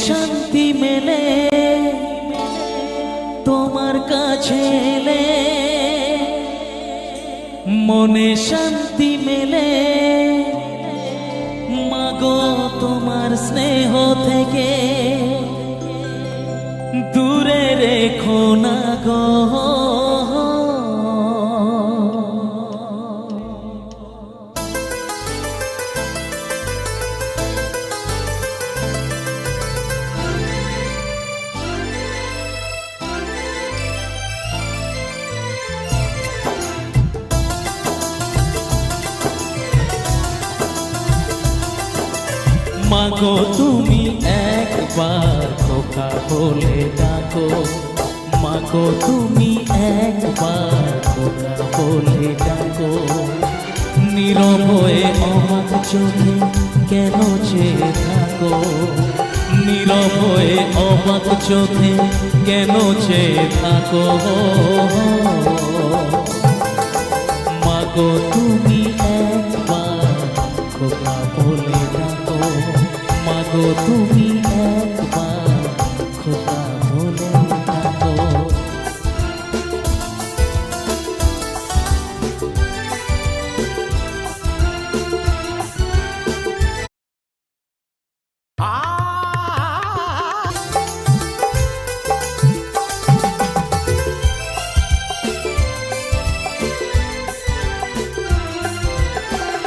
শান্তি মেলে তোমার কাছে এলে, মনে শান্তি মেলে মাগো তোমার স্নেহ থেকে দূরে রেখো না গো। মাগো তুমি একবার খোকা বলে ডাকো, মাগো তুমি একবার খোকা বলে ডাকো। নীরব হয়ে অবাক চোখে কেন চেয়ে থাকো, নীরব হয়ে অবাক চোখে কেন চেয়ে থাকো। মাগো তুমি একবার খোকা বলে ডাকো, মাগো তুমি একবার খোকা বলে ডাকো।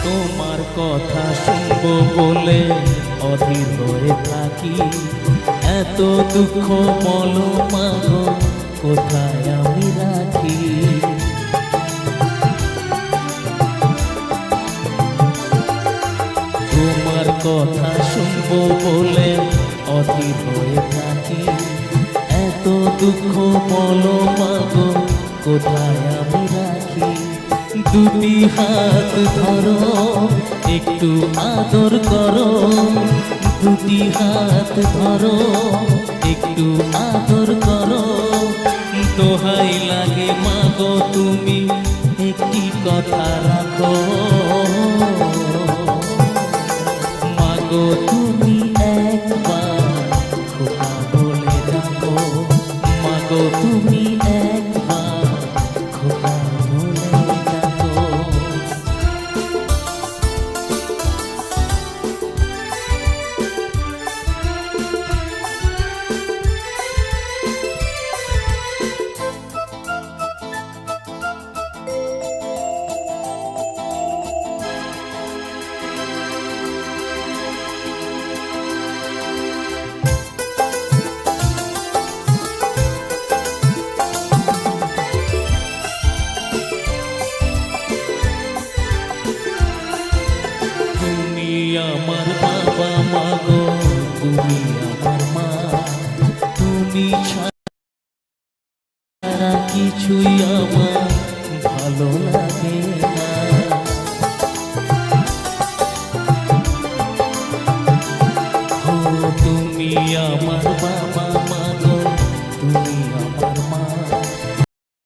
তোমার কথা শুনবো বলে অধীর হয়ে থাকি, এত দুঃখ বলো মাগো কোথায় আমি রাখি। তোমার কথা শুনবো বলে অধীর হয়ে থাকি, এত দুঃখ বলো মাগো কোথায় আমি রাখি। দুটি হাত ধরো একটু আদর করো, দুটি হাত ধরো একটু আদর করো। দোহাই লাগে মাগো তুমি একটি কথা রাখো, মাগো তুমি একবার খোকা বলে ডাকো, মাগো তুমি একবার খোকা বলে ডাকো। আমার বাবা মাগো তুমি আমার মা, তুমি ছাড়া কিছুই আমার ভালো লাগে না। ও তুমি আমার বাবা